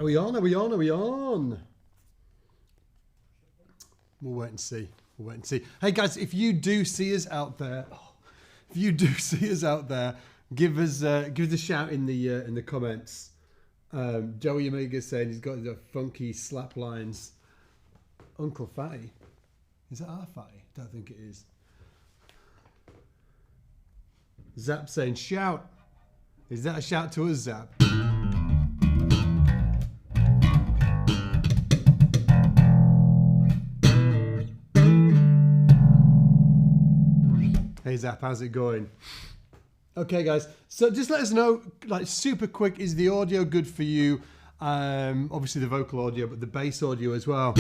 we on? Are we on? Are we on? We'll wait and see. We'll wait and see. Hey guys, if you do see us out there, give us a shout in the comments. Joey Omega saying he's got the funky slap lines. Uncle Fatty, is that our Fatty? Don't think it is. Zap saying shout. Is that a shout to us, Zap? Hey Zap, how's it going? Okay guys, so just let us know, like super quick, is the audio good for you? Obviously the vocal audio, but the bass audio as well.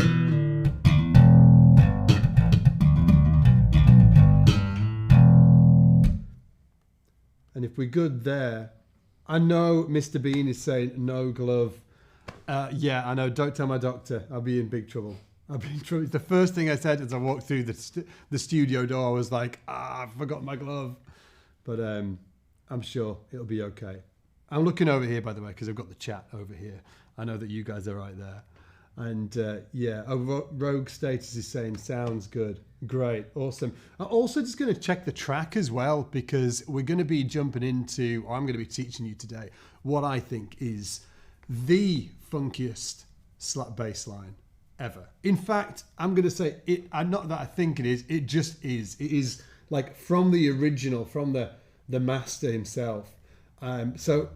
And if we're good there, I know Mr. Bean is saying no glove. Yeah, I know, don't tell my doctor, I'll be in big trouble. I'll be in trouble. The first thing I said as I walked through the studio door was like, I forgot my glove. But I'm sure it'll be okay. I'm looking over here, by the way, because I've got the chat over here. I know that you guys are right there. And yeah, Rogue Status is saying, sounds good. Great, awesome. I'm also just going to check the track as well, because we're going to be jumping into, or I'm going to be teaching you today, what I think is the funkiest slap bass line ever. In fact, I'm going to say it. Not that I think it is. It just is. It is like from the original, from the master himself. So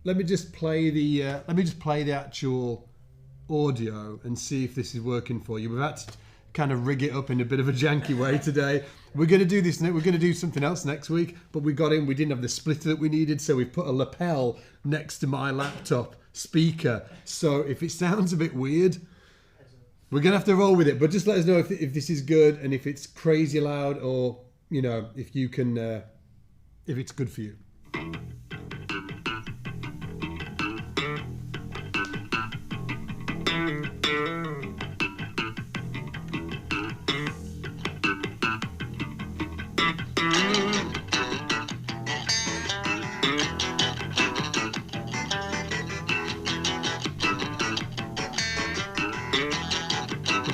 let me just play the actual audio and see if this is working for you. We've had to kind of rig it up in a bit of a janky way today. We're going to do this. We're going to do something else next week, but we didn't have the splitter that we needed, so we've put a lapel next to my laptop speaker. So if it sounds a bit weird, we're going to have to roll with it. But just let us know if this is good and if it's crazy loud, or you know, if you can, if it's good for you.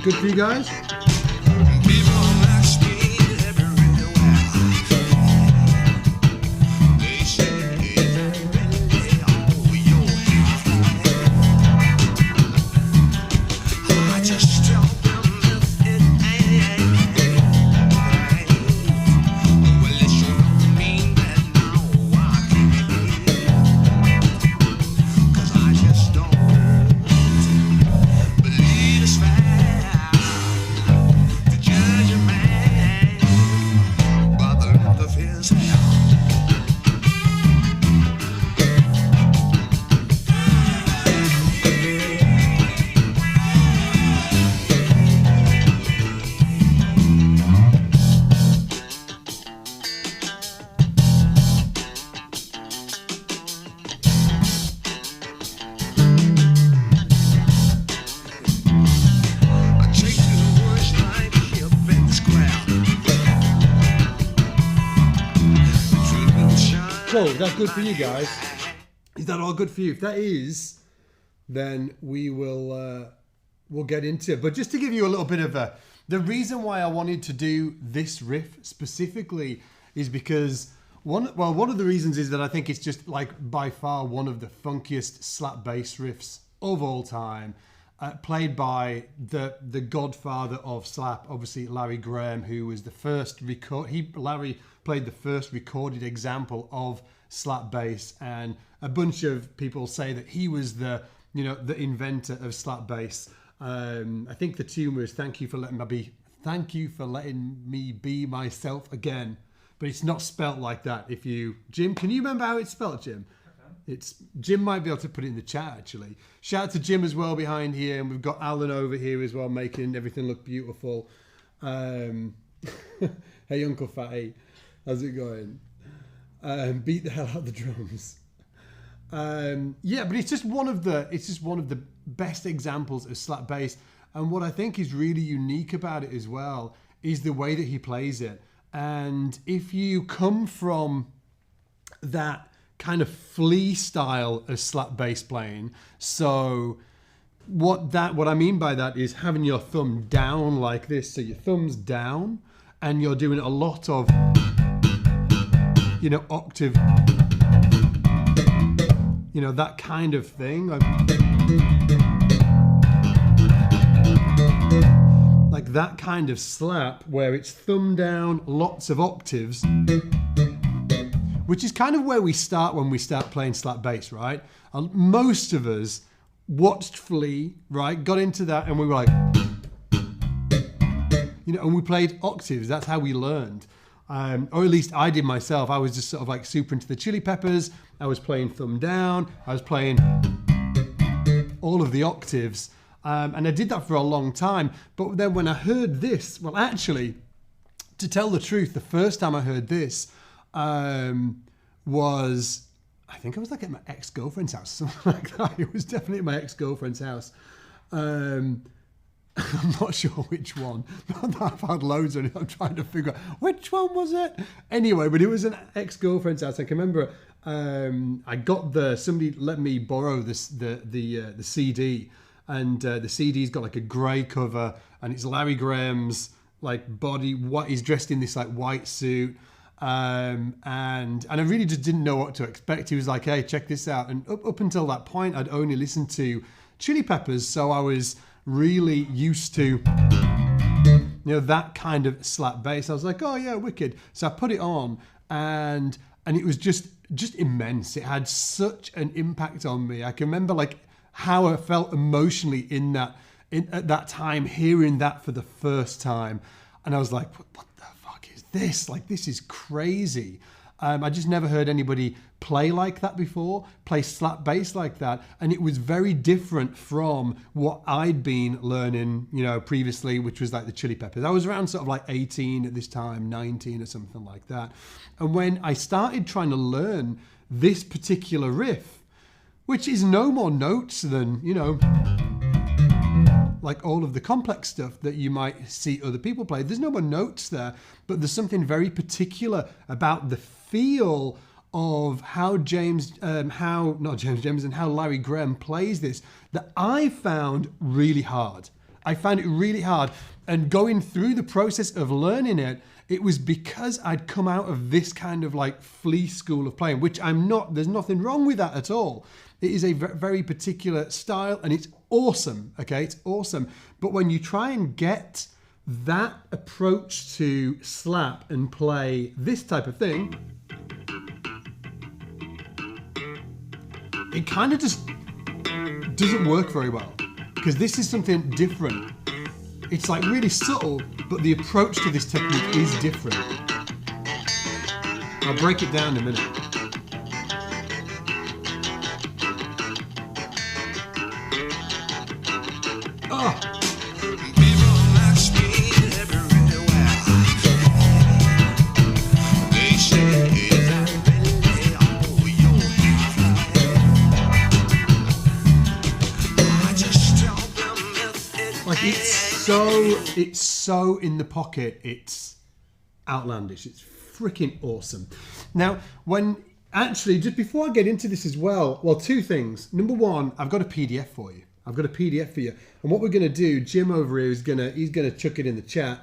Good for you guys? Cool, is that good for you guys? Is that all good for you? If that is, then we will we'll get into it. But just to give you a little bit of the reason why I wanted to do this riff specifically is because one of the reasons is that I think it's just like by far one of the funkiest slap bass riffs of all time, played by the godfather of slap, obviously Larry Graham, who was the first Larry played the first recorded example of slap bass, and a bunch of people say that he was the inventor of slap bass. I think the tune was "Thank you for letting me be myself again," but it's not spelt like that. Jim, can you remember how it's spelt, Jim? It's Jim might be able to put it in the chat actually. Shout out to Jim as well behind here, and we've got Alan over here as well making everything look beautiful. Hey Uncle Fatty, how's it going? Beat the hell out of the drums. Yeah, but it's just one of the best examples of slap bass, and what I think is really unique about it as well is the way that he plays it. And if you come from that kind of flea style of slap bass playing, so what I mean by that is having your thumb down like this. So your thumb's down and you're doing a lot of, you know, octave, you know, that kind of thing. Like that kind of slap where it's thumb down, lots of octaves, which is kind of where we start when we start playing slap bass, right? And most of us watched Flea, right? Got into that and we were like, you know, and we played octaves. That's how we learned. Or at least I did myself. I was just sort of like super into the Chili Peppers. I was playing thumb down. I was playing all of the octaves. And I did that for a long time. But then when I heard this, well, actually, to tell the truth, the first time I heard this was, I think I was like at my ex-girlfriend's house, something like that. It was definitely at my ex-girlfriend's house. I'm not sure which one. I've had loads of it. I'm trying to figure out which one was it. Anyway, but it was an ex-girlfriend's house. I can remember I got somebody let me borrow the CD, and the CD's got like a grey cover, and it's Larry Graham's like body. What he's dressed in this like white suit. And I really just didn't know what to expect. He was like, hey, check this out. And up until that point, I'd only listened to Chili Peppers. So I was really used to, you know, that kind of slap bass. I was like, oh yeah, wicked. So I put it on and it was just immense. It had such an impact on me. I can remember like how I felt emotionally at that time, hearing that for the first time. And I was like, what the fuck is this? Like, this is crazy. I just never heard anybody play like that before, play slap bass like that. And it was very different from what I'd been learning, you know, previously, which was like the Chili Peppers. I was around sort of like 18 at this time, 19 or something like that. And when I started trying to learn this particular riff, which is no more notes than, you know, like all of the complex stuff that you might see other people play. There's no more notes there, but there's something very particular about the feel of how how Larry Graham plays this that I found really hard. I found it really hard. And going through the process of learning it, it was because I'd come out of this kind of like Flea school of playing, which I'm not, there's nothing wrong with that at all. It is a very particular style and it's awesome, okay? It's awesome. But when you try and get that approach to slap and play this type of thing, it kind of just doesn't work very well because this is something different. It's like really subtle, but the approach to this technique is different. I'll break it down in a minute. Oh. Like it's so in the pocket, it's outlandish, it's freaking awesome. Now, just before I get into this as well, two things. Number one, I've got a PDF for you. I've got a PDF for you. And what we're going to do, Jim over here he's going to chuck it in the chat.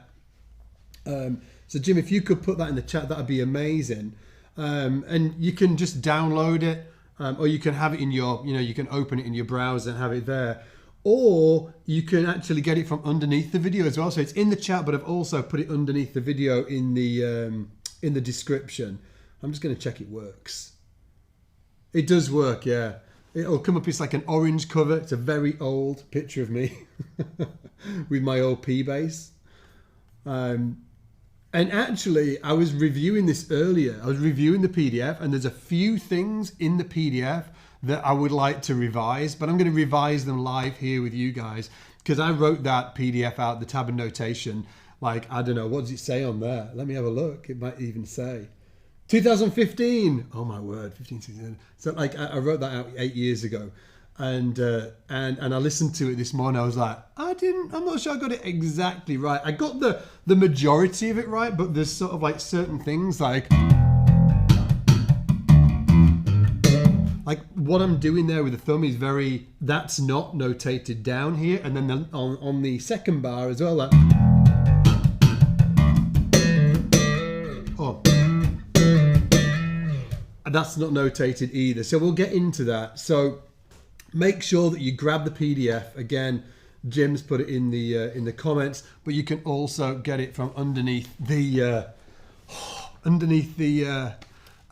So Jim, if you could put that in the chat, that'd be amazing. And you can just download it, or you can have it in your, you can open it in your browser and have it there. Or you can actually get it from underneath the video as well. So it's in the chat, but I've also put it underneath the video in the description. I'm just going to check it works. It does work, yeah. It'll come up, it's like an orange cover. It's a very old picture of me with my old P bass. And actually, I was reviewing this earlier. I was reviewing the PDF, and there's a few things in the PDF that I would like to revise, but I'm going to revise them live here with you guys because I wrote that PDF out, the tab and notation. Like, I don't know, what does it say on there? Let me have a look. It might even say 2015. Oh my word, 15, 16. So like I wrote that out 8 years ago, and I listened to it this morning. I was like, I'm not sure I got it exactly right. I got the majority of it right, but there's sort of like certain things like like what I'm doing there with the thumb is that's not notated down here. And then on the second bar as well, like, that's not notated either. So we'll get into that. So make sure that you grab the PDF. Again, Jim's put it in the comments, but you can also get it from underneath the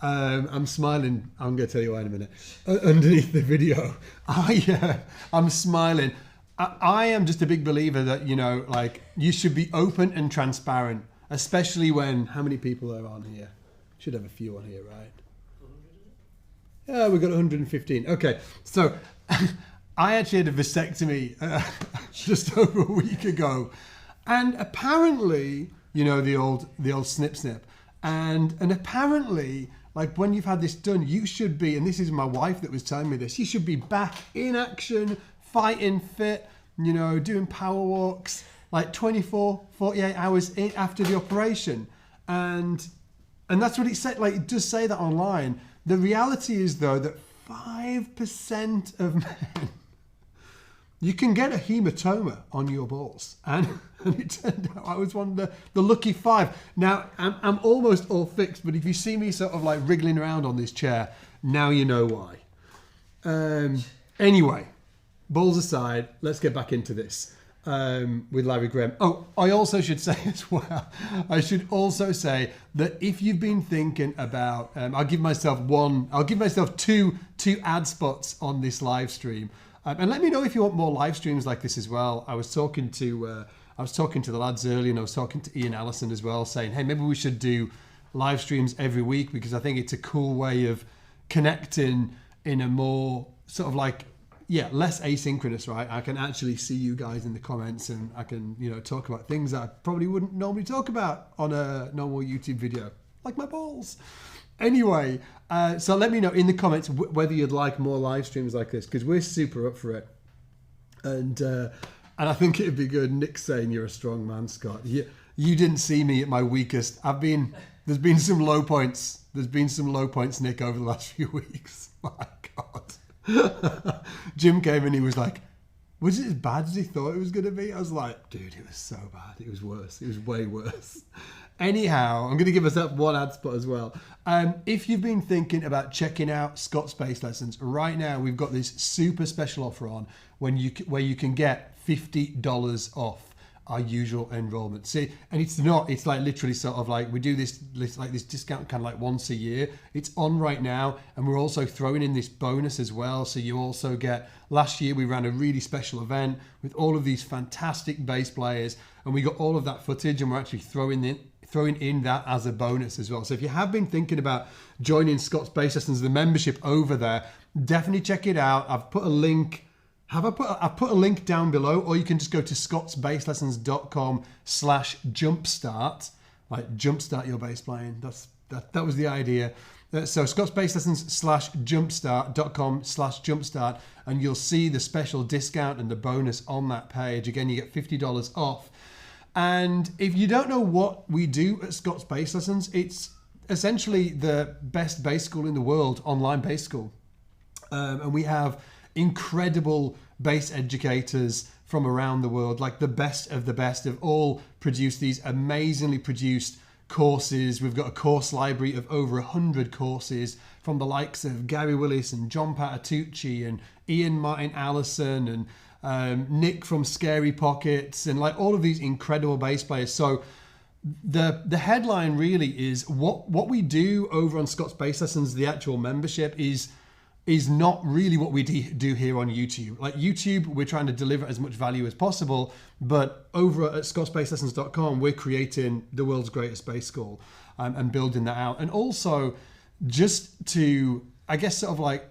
I'm smiling. I'm going to tell you why in a minute. Underneath the video, I'm smiling. I am just a big believer that, you know, like you should be open and transparent, especially when, how many people are on here? Should have a few on here, right? Yeah, we've got 115. Okay, so I actually had a vasectomy just over a week ago, and apparently, you know, the old snip, and apparently, like when you've had this done, you should be, and this is my wife that was telling me this, you should be back in action, fighting fit, you know, doing power walks, like 24, 48 hours after the operation, and that's what it said. Like, it does say that online. The reality is, though, that 5% of men, you can get a hematoma on your balls. And it turned out I was one of the lucky 5. Now, I'm almost all fixed, but if you see me sort of like wriggling around on this chair, now you know why. Anyway, balls aside, let's get back into this. With Larry Graham. Oh, I also should say as well, I should also say that if you've been thinking about, I'll give myself two ad spots on this live stream. And let me know if you want more live streams like this as well. I was talking to the lads earlier, and I was talking to Ian Allison as well, saying, hey, maybe we should do live streams every week, because I think it's a cool way of connecting in a more sort of like, less asynchronous, right? I can actually see you guys in the comments, and I can, you know, talk about things that I probably wouldn't normally talk about on a normal YouTube video, like my balls. Anyway, so let me know in the comments whether you'd like more live streams like this, because we're super up for it. And I think it'd be good. Nick's saying you're a strong man, Scott. You didn't see me at my weakest. There's been some low points. Nick, over the last few weeks. My God. Jim came and he was like, was it as bad as he thought it was going to be? I was like, dude, it was so bad. It was worse. It was way worse. Anyhow, I'm going to give myself one ad spot as well. If you've been thinking about checking out Scott's Bass Lessons, right now we've got this super special offer on where you can get $50 off our usual enrollment. See, and it's like literally sort of like we do this discount kind of like once a year. It's on right now, and we're also throwing in this bonus as well. So you also get, last year we ran a really special event with all of these fantastic bass players, and we got all of that footage, and we're actually throwing in that as a bonus as well. So if you have been thinking about joining Scott's Bass Lessons, the membership over there, definitely check it out. I've put a link. I've put a link down below, or you can just go to scottsbasslessons.com/jumpstart, like jumpstart your bass playing. That was the idea. So scottsbasslessons/jumpstart.com/jumpstart, and you'll see the special discount and the bonus on that page. Again, you get $50 off. And if you don't know what we do at Scott's Bass Lessons, it's essentially the best bass school in the world, online bass school. And we have incredible bass educators from around the world, like the best of the best, have all produced these amazingly produced courses. We've got a course library of over 100 courses from the likes of Gary Willis and John Patitucci and Ian Martin Allison and Nick from Scary Pockets, and like all of these incredible bass players. So the headline really is what we do over on Scott's Bass Lessons, the actual membership, is not really what we do here on YouTube. Like YouTube, we're trying to deliver as much value as possible, but over at scottsbasslessons.com, we're creating the world's greatest bass school and building that out. And also just to, I guess, sort of like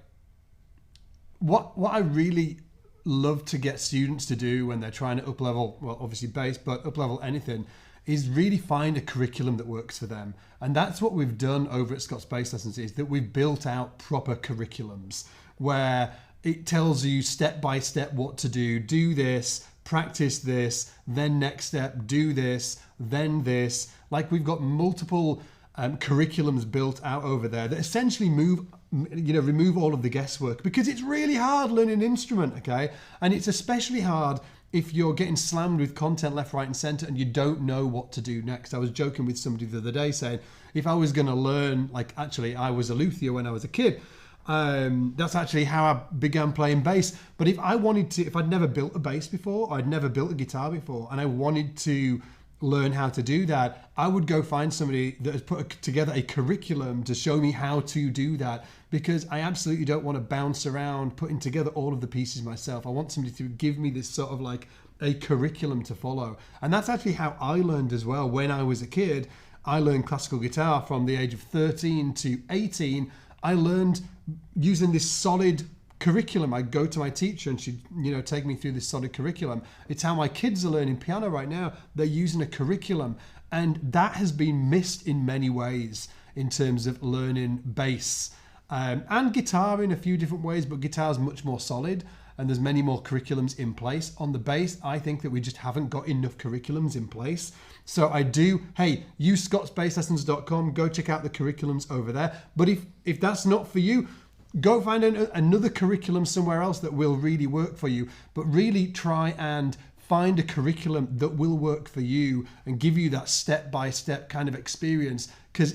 what I really love to get students to do when they're trying to up-level, well, obviously bass, but up-level anything, is really find a curriculum that works for them. And that's what we've done over at Scott's Bass Lessons, is that we've built out proper curriculums where it tells you step by step what to do this, practice this, then next step, do this, then this. Like we've got multiple curriculums built out over there that essentially move remove all of the guesswork, because it's really hard learning an instrument, okay? And it's especially hard if you're getting slammed with content left, right, and center and you don't know what to do next. I was joking with somebody the other day saying, if I was going to learn, like, actually, I was a luthier when I was a kid. That's actually how I began playing bass. But if I'd never built a bass before, I'd never built a guitar before, and I wanted to learn how to do that, I would go find somebody that has put together a curriculum to show me how to do that, because I absolutely don't want to bounce around putting together all of the pieces myself. I want somebody to give me this sort of like a curriculum to follow. And that's actually how I learned as well. When I was a kid, I learned classical guitar from the age of 13 to 18. I learned using this solid curriculum. I'd go to my teacher and she'd, take me through this solid curriculum. It's how my kids are learning piano right now. They're using a curriculum, and that has been missed in many ways in terms of learning bass and guitar in a few different ways, but guitar's much more solid and there's many more curriculums in place. On the bass, I think that we just haven't got enough curriculums in place. So use scottsbasslessons.com, go check out the curriculums over there. But if that's not for you, go find another curriculum somewhere else that will really work for you. But really try and find a curriculum that will work for you and give you that step-by-step kind of experience, because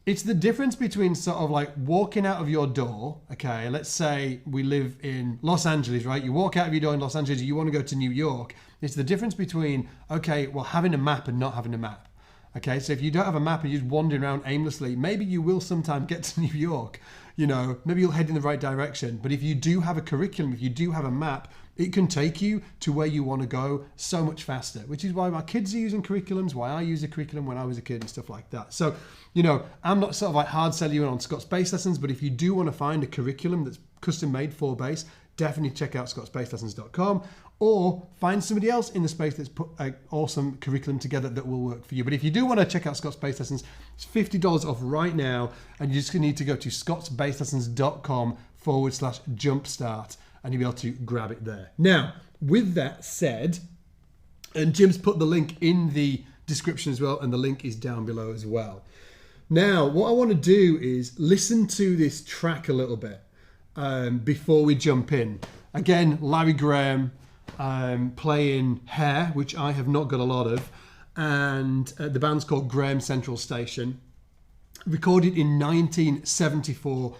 it's the difference between sort of like walking out of your door. Okay, let's say we live in Los Angeles, right? You walk out of your door in Los Angeles, you want to go to New York. It's the difference between, having a map and not having a map. Okay, so if you don't have a map and you're just wandering around aimlessly, maybe you will sometime get to New York. Maybe you'll head in the right direction. But if you do have a curriculum, if you do have a map, it can take you to where you want to go so much faster, which is why my kids are using curriculums, why I used a curriculum when I was a kid and stuff like that. So, I'm not sort of like hard selling you on Scott's Bass Lessons, but if you do want to find a curriculum that's custom made for bass, definitely check out scottsbasslessons.com, or find somebody else in the space that's put an awesome curriculum together that will work for you. But if you do want to check out Scott's Bass Lessons, it's $50 off right now, and you just need to go to scottsbasslessons.com/jumpstart. And you'll be able to grab it there. Now, with that said, and Jim's put the link in the description as well, and the link is down below as well. Now, what I want to do is listen to this track a little bit before we jump in. Again, Larry Graham playing Hair, which I have not got a lot of, and the band's called Graham Central Station. Recorded in 1974.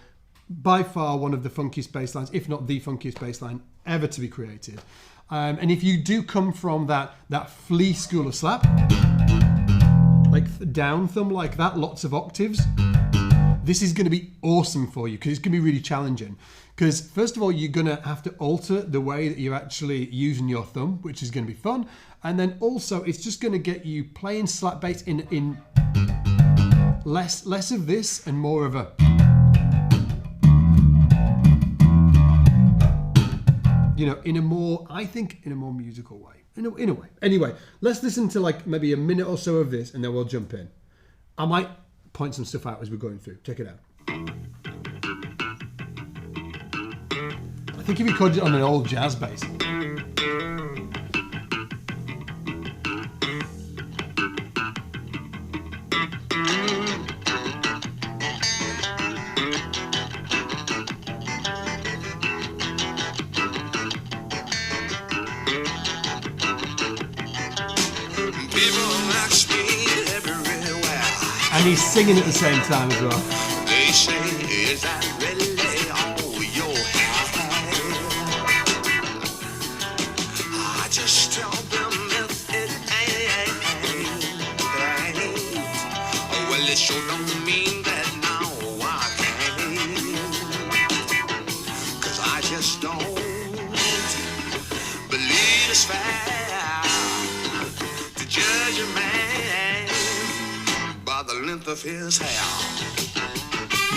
By far one of the funkiest bass lines, if not the funkiest bass line ever to be created. And if you do come from that flea school of slap, like down thumb like that, lots of octaves, this is going to be awesome for you, because it's going to be really challenging. Because first of all, you're going to have to alter the way that you're actually using your thumb, which is going to be fun. And then also, it's just going to get you playing slap bass in less of this and more of a... in a more musical way. In a way. Anyway, let's listen to like maybe a minute or so of this, and then we'll jump in. I might point some stuff out as we're going through. Check it out. I think he recorded it on an old jazz bass. And he's singing at the same time as well. They say, is that really all you have? I just tell them if it ain't. Well, it sure don't mean that now I can't. 'Cause I just don't believe it's fair to judge a man the length of his hair.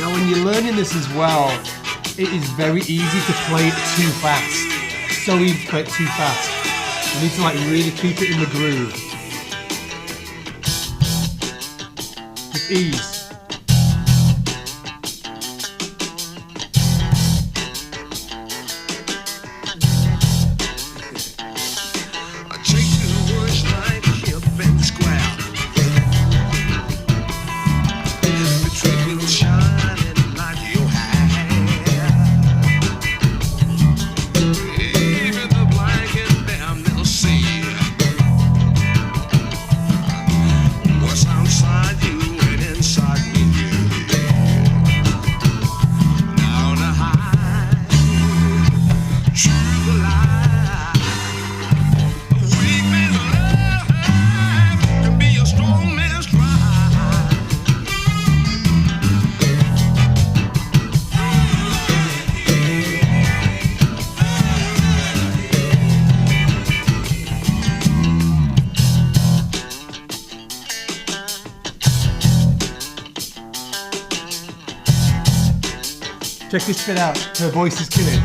Now, when you're learning this as well, it is very easy to play it too fast. So easy to play it too fast. You need to like really keep it in the groove. With ease. Check this bit out. Her voice is killing.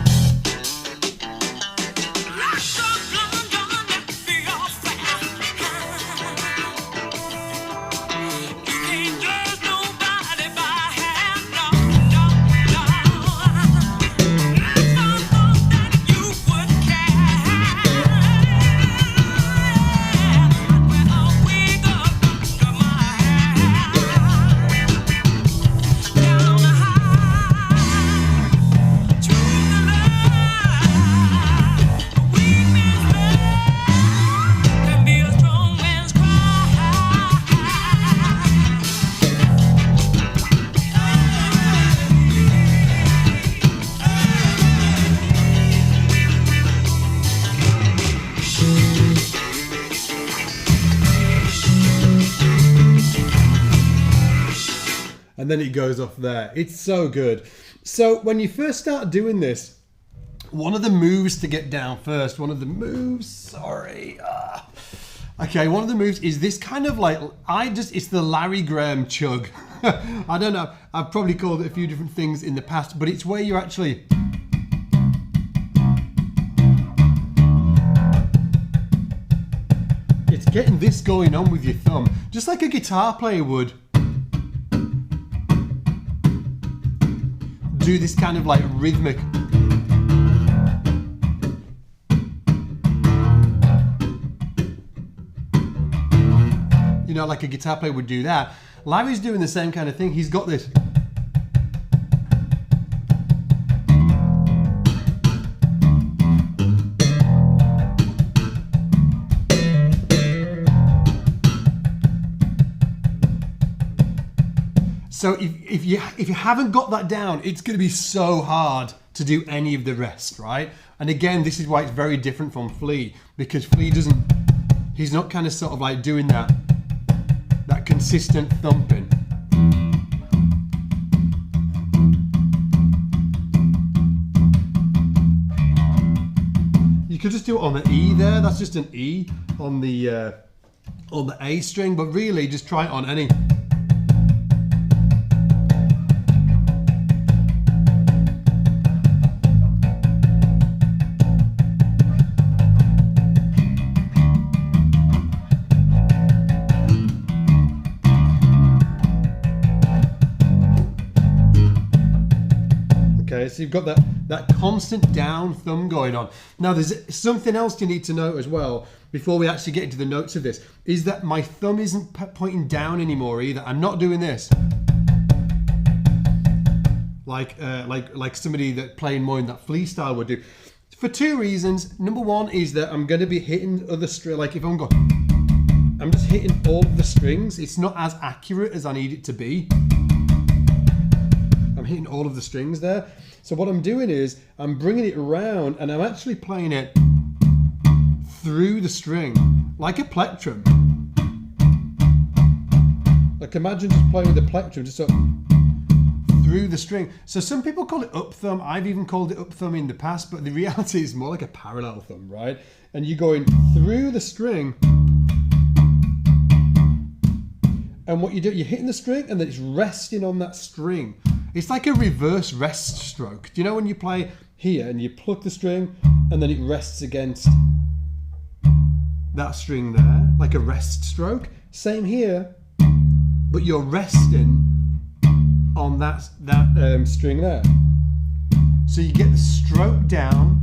And then it goes off there. It's so good. So when you first start doing this, one of the moves to get down first, one of the moves is this kind of like, it's the Larry Graham chug. I don't know, I've probably called it a few different things in the past, but it's where you're actually, it's getting this going on with your thumb, just like a guitar player would do this kind of like rhythmic. You know, like a guitar player would do that. Larry's doing the same kind of thing. He's got this. So if you haven't got that down, it's going to be so hard to do any of the rest, right? And again, this is why it's very different from Flea, because Flea he's not kind of sort of like doing that consistent thumping. You could just do it on the E there. That's just an E on the A string, but really just try it on any. So you've got that constant down thumb going on. Now there's something else you need to note as well before we actually get into the notes of this, is that my thumb isn't pointing down anymore either. I'm not doing this like somebody that playing more in that Flea style would do, for two reasons. Number one is that I'm going to be hitting other string, like if I'm just hitting all of the strings. It's not as accurate as I need it to be. I'm hitting all of the strings there. So what I'm doing is I'm bringing it around and I'm actually playing it through the string, like a plectrum. Like imagine just playing with a plectrum, just sort of through the string. So some people call it up thumb. I've even called it up thumb in the past, but the reality is more like a parallel thumb, right? And you're going through the string. And what you do, you're hitting the string and then it's resting on that string. It's like a reverse rest stroke. Do you know when you play here and you pluck the string and then it rests against that string there, like a rest stroke? Same here, but you're resting on that string there. So you get the stroke down.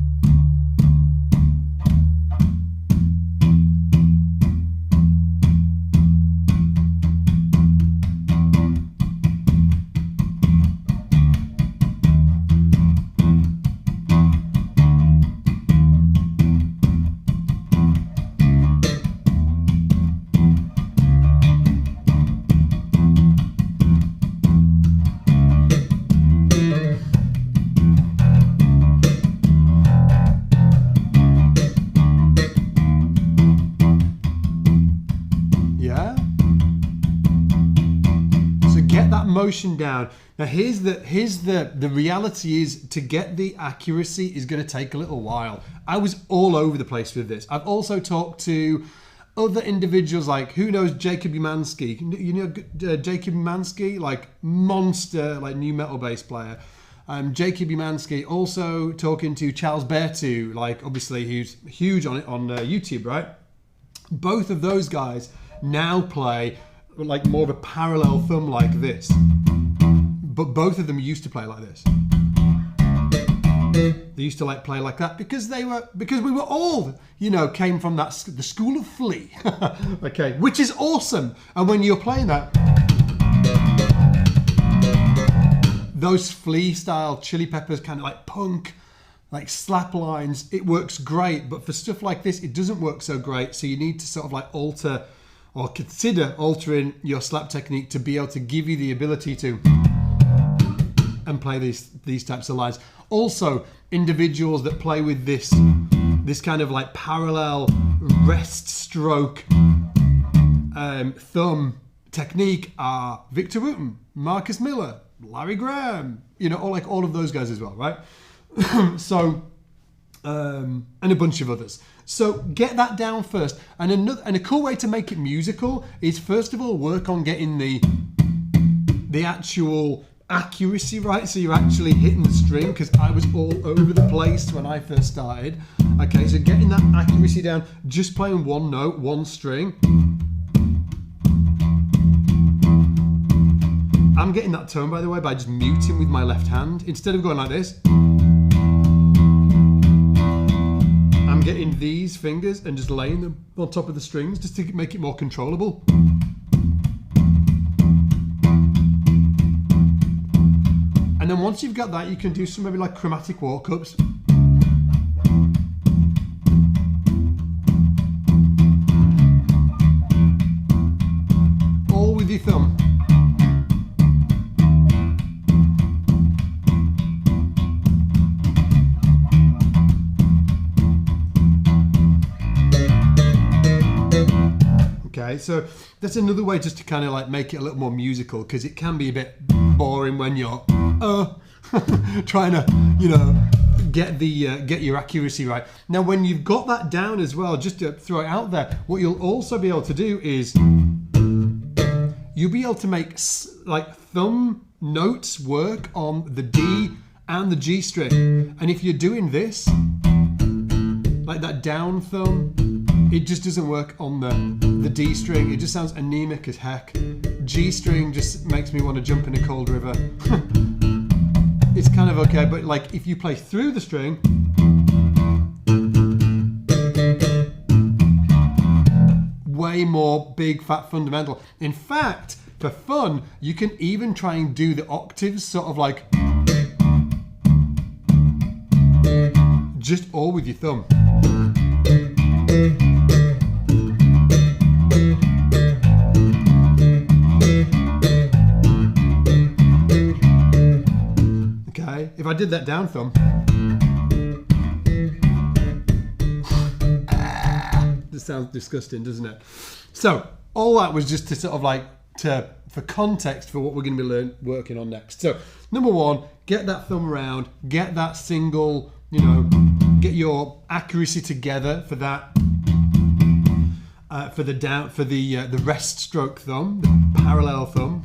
Motion down. Now here's the reality is, to get the accuracy is going to take a little while. I was all over the place with this. I've also talked to other individuals, like, who knows Jacob Umansky? You know Jacob Umansky, like monster, like new metal bass player. Jacob Umansky also talking to Charles Bertu, like obviously who's huge on it on YouTube, right? Both of those guys now play like more of a parallel thumb like this, but both of them used to play like this. They used to like play like that because we were all, you know, came from the school of Flea. Okay, which is awesome. And when you're playing that, those Flea style Chili Peppers kind of like punk, like slap lines, it works great. But for stuff like this, it doesn't work so great. So you need to sort of like alter or consider altering your slap technique to be able to give you the ability to and play these types of lines. Also, individuals that play with this kind of like parallel rest stroke thumb technique are Victor Wooten, Marcus Miller, Larry Graham, you know, all of those guys as well, right? So, and a bunch of others. So get that down first. And a cool way to make it musical is first of all work on getting the actual accuracy right, so you're actually hitting the string, because I was all over the place when I first started. Okay, so getting that accuracy down, just playing one note, one string. I'm getting that tone, by the way, by just muting with my left hand. Instead of going like this, I'm getting these fingers and just laying them on top of the strings just to make it more controllable. And then once you've got that, you can do some maybe like chromatic walk-ups. All with your thumb. Okay, so that's another way just to kind of like make it a little more musical, because it can be a bit boring when you're trying to, you know, get your accuracy right. Now, when you've got that down as well, just to throw it out there, what you'll also be able to do is you'll be able to make like thumb notes work on the D and the G string. And if you're doing this, like that down thumb, it just doesn't work on the D string. It just sounds anemic as heck. G string just makes me want to jump in a cold river. It's kind of okay, but like if you play through the string, way more big fat fundamental. In fact, for fun, you can even try and do the octaves sort of like just all with your thumb. Okay, if I did that down thumb, this sounds disgusting, doesn't it? So all that was just to sort of like for context for what we're going to be working on next. So number one, get that thumb round, get that single, you know, get your accuracy together for that, for the rest stroke thumb, the parallel thumb.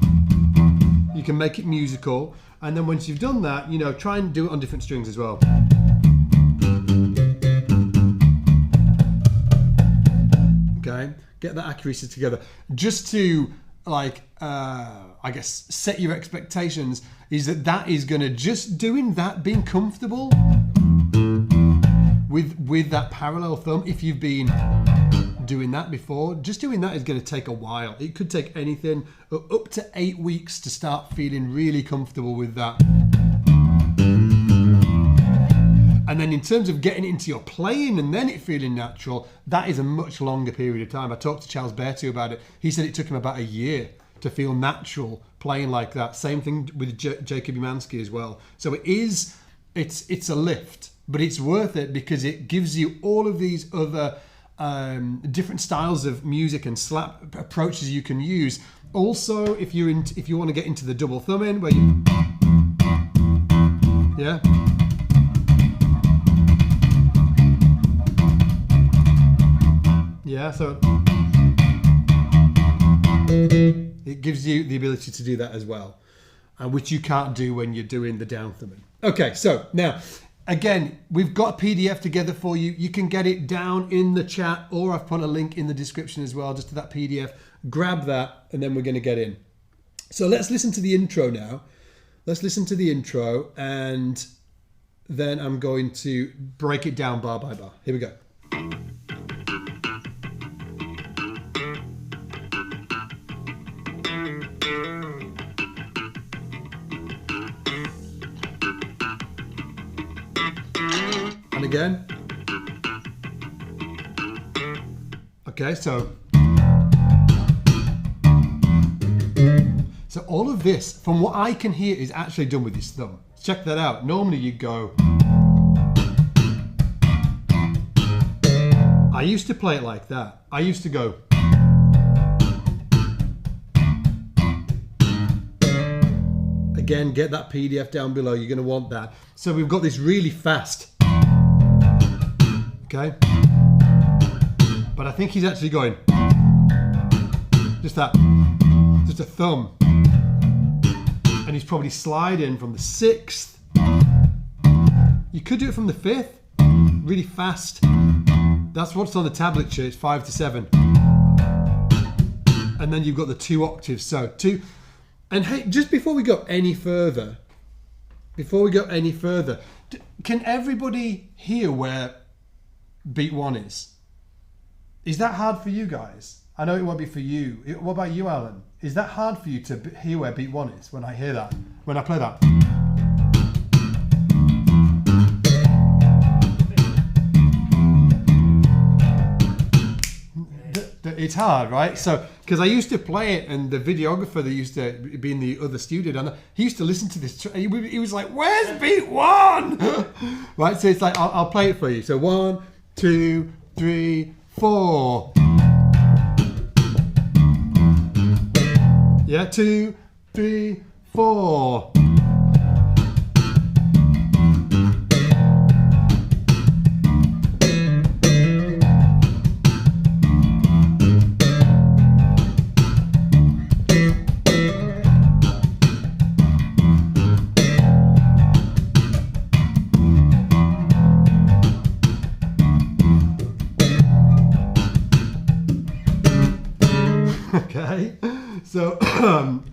You can make it musical, and then once you've done that, you know, try and do it on different strings as well. Okay, get that accuracy together. Just to like, I guess, set your expectations, is that is going to just doing that, being comfortable with that parallel thumb. If you've been doing that before, just doing that is going to take a while. It could take anything up to 8 weeks to start feeling really comfortable with that. And then in terms of getting it into your playing and then it feeling natural, that is a much longer period of time. I talked to Charles Bertu about it. He said it took him about a year to feel natural playing like that. Same thing with Jacob Umansky as well. So it's a lift, but it's worth it because it gives you all of these other different styles of music and slap approaches you can use. Also, if you want to get into the double thumbing, where you, yeah, yeah, so it gives you the ability to do that as well, which you can't do when you're doing the down thumbing. Okay, so now, again, we've got a PDF together for you. You can get it down in the chat, or I've put a link in the description as well, just to that PDF. Grab that, and then we're going to get in. So let's listen to the intro now. Let's listen to the intro, and then I'm going to break it down bar by bar. Here we go. And again. Okay, so all of this, from what I can hear, is actually done with his thumb. Check that out. Normally you go. I used to play it like that. I used to go. Again, get that PDF down below. You're going to want that. So we've got this really fast. Okay. But I think he's actually going. Just that. Just a thumb. And he's probably sliding from the 6th. You could do it from the 5th. Really fast. That's what's on the tablature. It's 5 to 7. And then you've got the 2 octaves. So 2. And hey, just before we go any further, can everybody hear where beat 1 is? Is that hard for you guys? I know it won't be for you. What about you, Alan? Is that hard for you to hear where beat 1 is when I hear that? When I play that? It's hard, right? So, because I used to play it, and the videographer that used to be in the other studio, and he used to listen to this. He was like, "Where's beat 1?" Right? So it's like I'll play it for you. So 1, 2, 3, 4. Yeah, 2, 3, 4. Okay.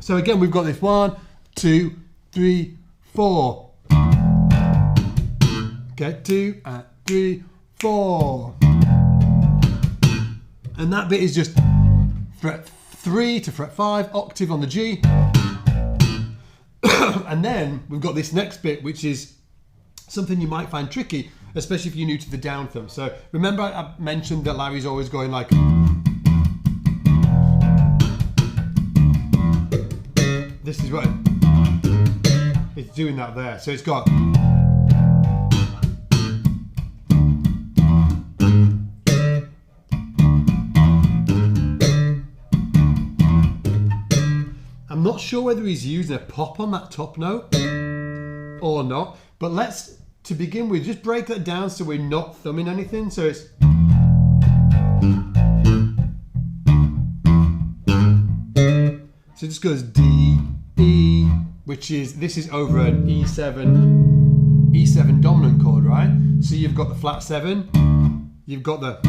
So again, we've got this 1, 2, 3, 4. Okay, 2 and 3, 4. And that bit is just fret 3 to fret 5, octave on the G. And then we've got this next bit, which is something you might find tricky, especially if you're new to the down thumb. So remember I mentioned that Larry's always going like... This is what it's doing that there. So it's got. I'm not sure whether he's using a pop on that top note or not, but let's, to begin with, just break that down so we're not thumbing anything. So it's. So it just goes D, E, which is, this is over an E7 dominant chord, right? So you've got the flat 7, you've got the,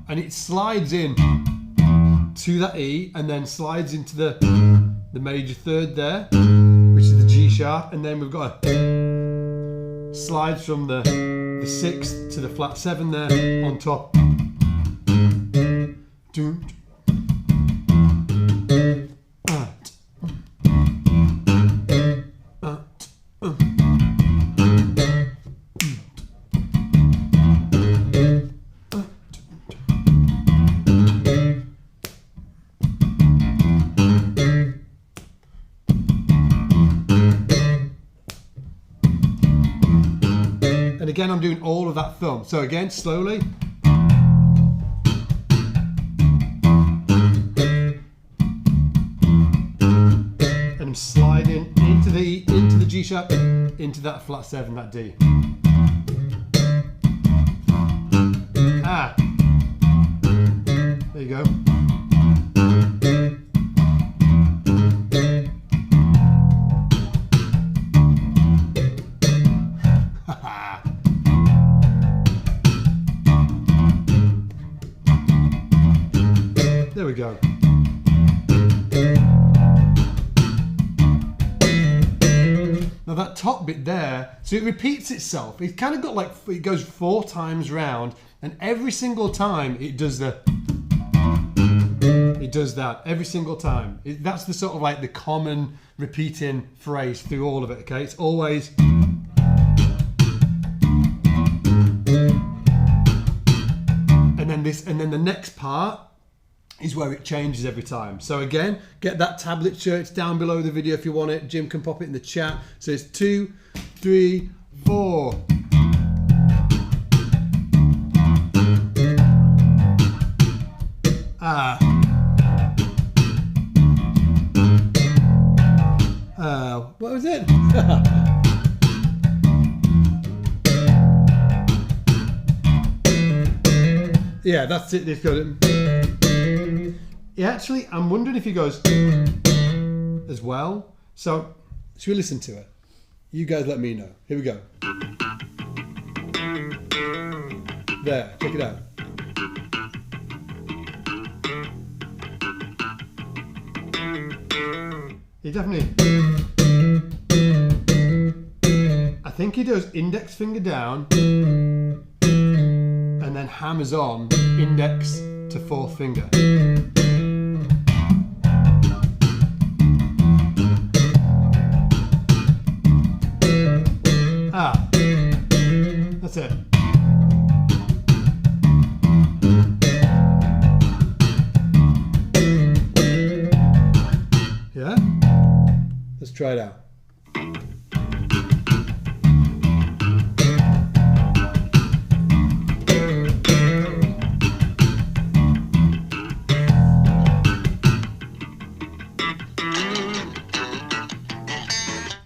and it slides in to that E, and then slides into the major third there, which is the G sharp, and then we've got a, slides from the 6th to the flat 7 there on top. And again, I'm doing all of that thumb. So again, slowly. And I'm sliding into the G sharp, into that flat 7, that D. Ah. There you go. we go. Now that top bit there, so it repeats itself. It kind of got like, it goes 4 times round, and every single time it does that every single time. That's the sort of like the common repeating phrase through all of it, okay? It's always... And then the next part is where it changes every time. So again, get that tablature. It's down below the video if you want it. Jim can pop it in the chat. So it's 2, 3, 4. What was it? Yeah, that's it. This goes. Yeah, actually, I'm wondering if he goes as well. So, should we listen to it? You guys let me know. Here we go. There, check it out. He definitely... I think he does index finger down and then hammers on index to 4th finger. That's it. Yeah? Let's try it out.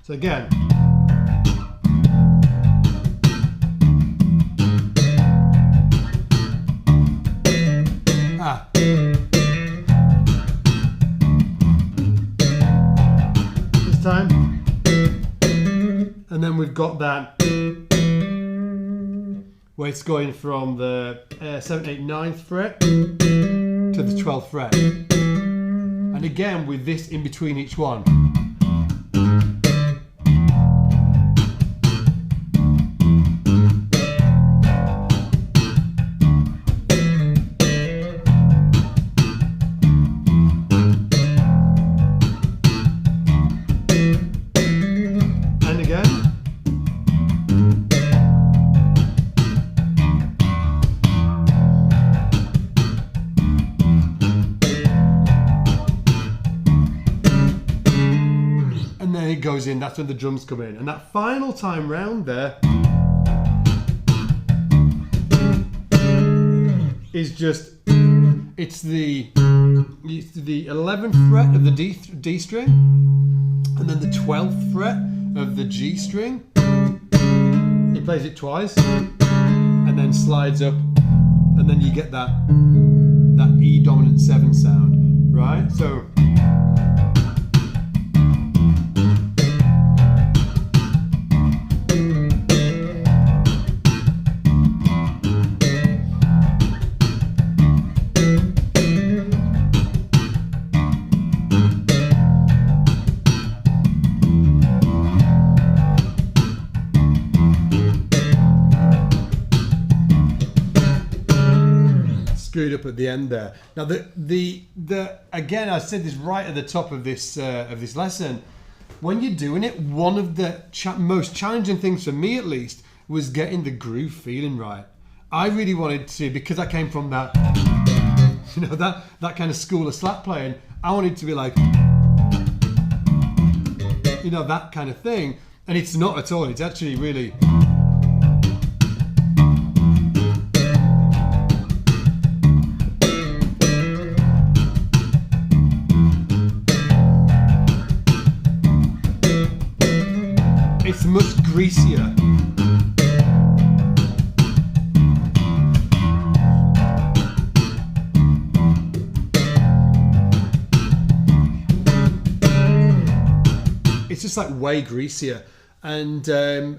So again, this time, and then we've got that where it's going from the 7th, 8th, 9th fret to the 12th fret, and again with this in between each one. Goes in, that's when the drums come in, and that final time round there is just it's the 11th fret of the D string and then the 12th fret of the G string. He plays it twice and then slides up, and then you get that E dominant 7 sound, right? So screwed up at the end there. Now the again, I said this right at the top of this lesson. When you're doing it, one of the most challenging things for me, at least, was getting the groove feeling right. I really wanted to, because I came from that, you know, that kind of school of slap playing. I wanted to be like, you know, that kind of thing, and it's not at all. It's actually really. It's much greasier. It's just like way greasier, and the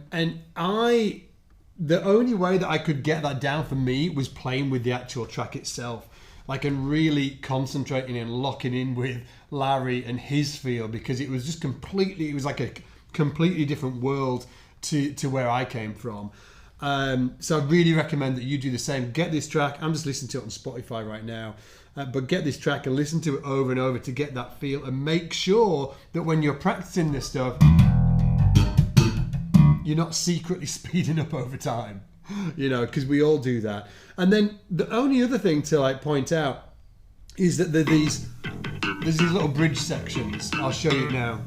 only way that I could get that down for me was playing with the actual track itself. like, and really concentrating and locking in with Larry and his feel, because it was just completely, it was like a completely different world to where I came from. So I really recommend that you do the same. Get this track. I'm just listening to it on Spotify right now. But get this track and listen to it over and over to get that feel, and make sure that when you're practicing this stuff, you're not secretly speeding up over time, you know, because we all do that. And then the only other thing to like point out is that there's these little bridge sections. I'll show you now.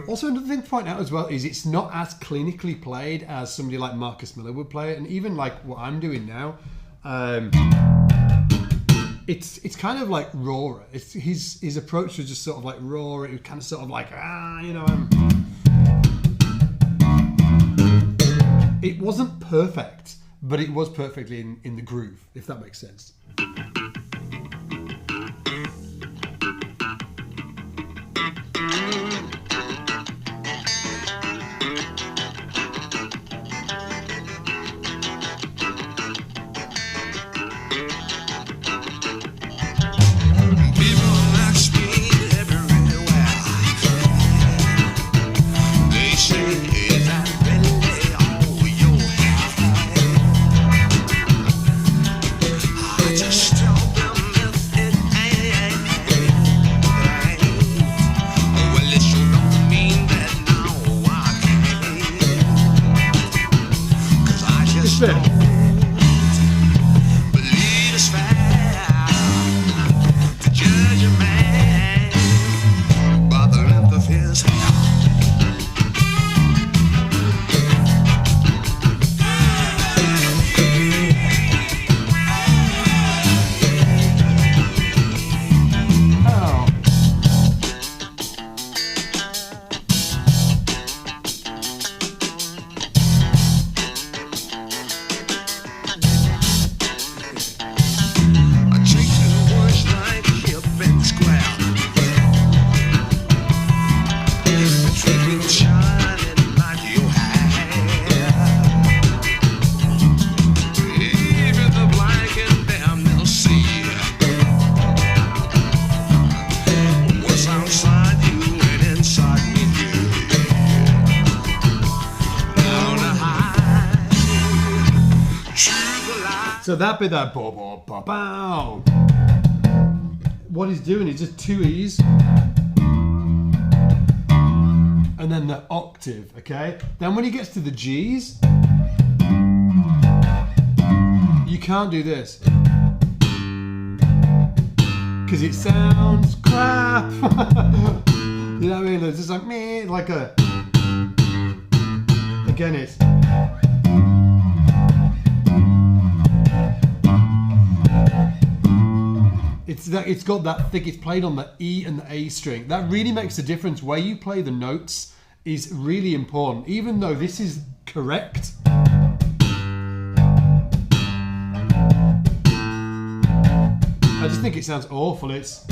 Also, another thing to point out as well is it's not as clinically played as somebody like Marcus Miller would play it, and even like what I'm doing now. It's kind of like raw. It's his approach was just sort of like raw. It was kind of sort of like you know. It wasn't perfect, but it was perfectly in the groove, if that makes sense. So that bit, that bow, bow, bow, bow. What he's doing is just two E's and then the octave, okay? Then when he gets to the G's, you can't do this because it sounds crap. You know what I mean? It's just like me, like a. Again, it's got that thick. It's played on the E and the A string. That really makes a difference. Where you play the notes is really important. Even though this is correct, I just think it sounds awful. It's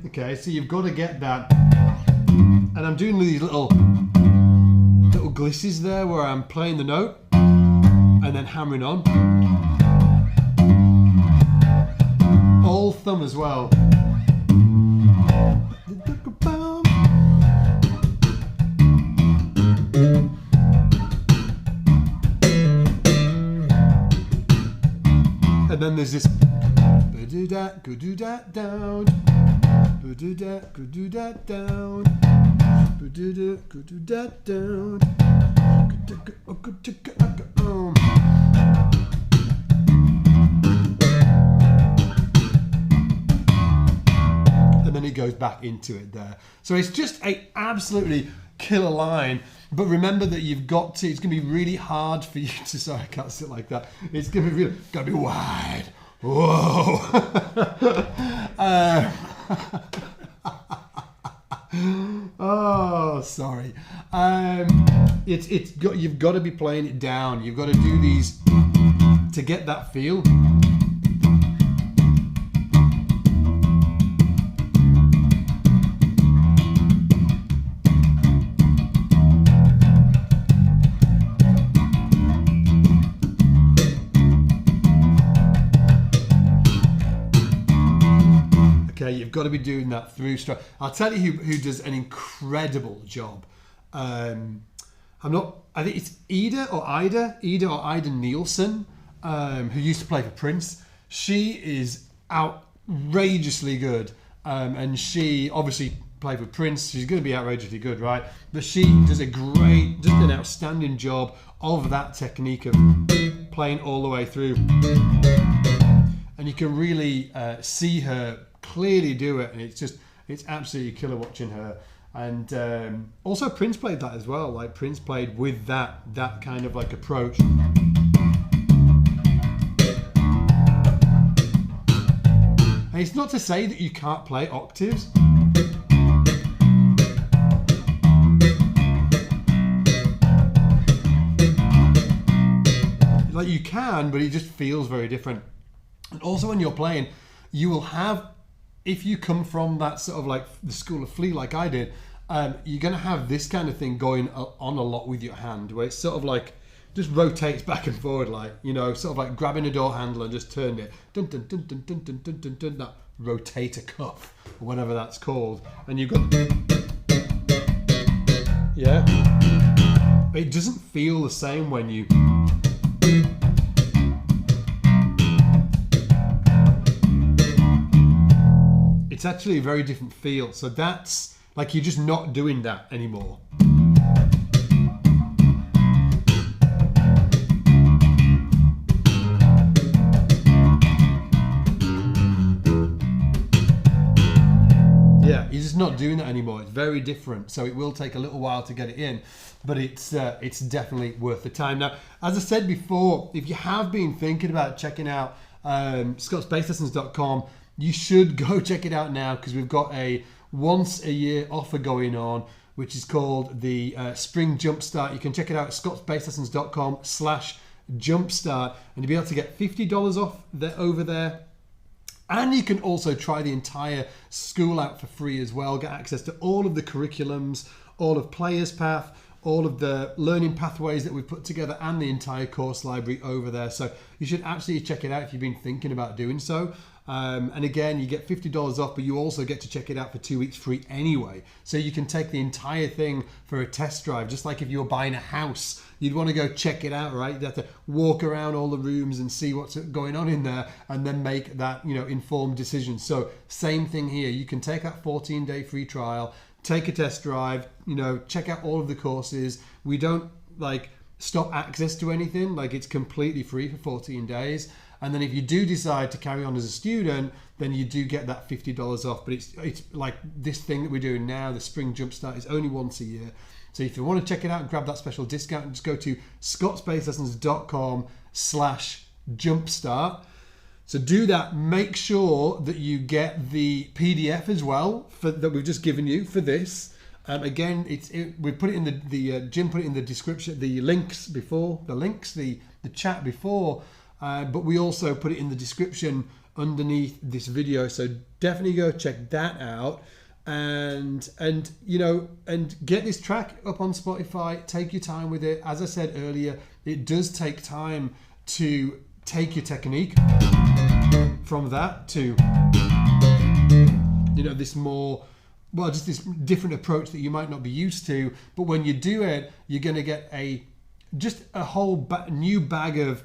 okay, so you've got to get that, and I'm doing these little glisses there where I'm playing the note and then hammering on. All thumb as well. And then there's this do that, go do that down. Do that, go do that down. Do that, go do that down. And then he goes back into it there. So it's just a absolutely killer line. But remember that you've got to. It's going to be really hard for you to. Sorry, I can't sit like that. It's going to be really. Got to be wide. Whoa. Oh, sorry. You've got to be playing it down. You've got to do these to get that feel. you've got to be doing that through stroke. I'll tell you who does an incredible job. I think it's Ida Nielsen, who used to play for Prince. She is outrageously good, and she obviously played for Prince. She's going to be outrageously good, right? But she does just an outstanding job of that technique of playing all the way through, and you can really see her clearly do it, and it's absolutely killer watching her. And also Prince played that as well. Like Prince played with that kind of like approach. And it's not to say that you can't play octaves. Like you can, but it just feels very different. And also when you're playing, you will have, if you come from that sort of like the school of Flea like I did, you're going to have this kind of thing going on a lot with your hand, where it's sort of like just rotates back and forward, like, you know, sort of like grabbing a door handle and just turning it, dun, dun, dun, dun, dun, dun, dun, dun, dun, that rotator cuff or whatever that's called, and you've got, yeah, it doesn't feel the same when you. It's actually a very different feel. So that's like you're just not doing that anymore. Yeah, you're just not doing that anymore. It's very different. So it will take a little while to get it in, but it's definitely worth the time. Now, as I said before, if you have been thinking about checking out scottsbasslessons.com, you should go check it out now, because we've got a once a year offer going on, which is called the Spring Jumpstart. You can check it out at scottsbasslessons.com/jumpstart, and you'll be able to get $50 off over there. And you can also try the entire school out for free as well. Get access to all of the curriculums, all of Players Path, all of the learning pathways that we've put together, and the entire course library over there. So you should absolutely check it out if you've been thinking about doing so. And again, you get $50 off, but you also get to check it out for 2 weeks free anyway. So you can take the entire thing for a test drive, just like if you were buying a house. You'd want to go check it out, right? You'd have to walk around all the rooms and see what's going on in there, and then make that, you know, informed decision. So same thing here. You can take that 14-day free trial, take a test drive, you know, check out all of the courses. We don't like stop access to anything. Like, it's completely free for 14 days. And then if you do decide to carry on as a student, then you do get that $50 off. But it's like this thing that we're doing now, the Spring Jumpstart, is only once a year. So if you want to check it out and grab that special discount, just go to scottsbasslessons.com/jumpstart. So do that. Make sure that you get the PDF as well that we've just given you for this. Again, we put it in the Jim put it in the description, the chat before. But we also put it in the description underneath this video, so definitely go check that out, and you know, and get this track up on Spotify. Take your time with it. As I said earlier, it does take time to take your technique from that to, you know, this more, well, just this different approach that you might not be used to. But when you do it, you're going to get just a whole new bag of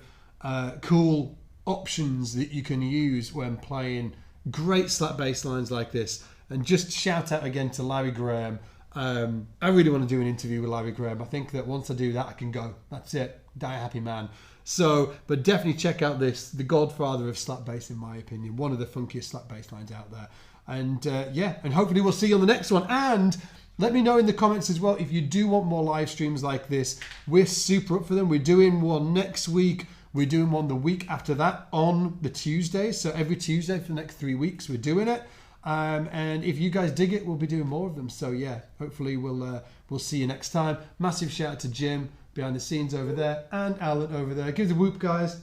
cool options that you can use when playing great slap bass lines like this. And just shout out again to Larry Graham. I really want to do an interview with Larry Graham. I think that once I do that, I can go. That's it. Die a happy man. So, but definitely check out this, the godfather of slap bass, in my opinion. One of the funkiest slap bass lines out there. And yeah, and hopefully we'll see you on the next one. And let me know in the comments as well if you do want more live streams like this. We're super up for them. We're doing one next week. We're doing one the week after that on the Tuesdays. So every Tuesday for the next 3 weeks, we're doing it. And if you guys dig it, we'll be doing more of them. So yeah, hopefully we'll see you next time. Massive shout out to Jim behind the scenes over there, and Alan over there. Give the whoop, guys.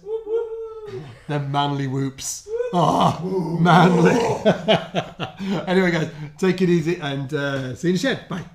They're manly whoops. Oh, manly. Anyway, guys, take it easy, and see you in the shed. Bye.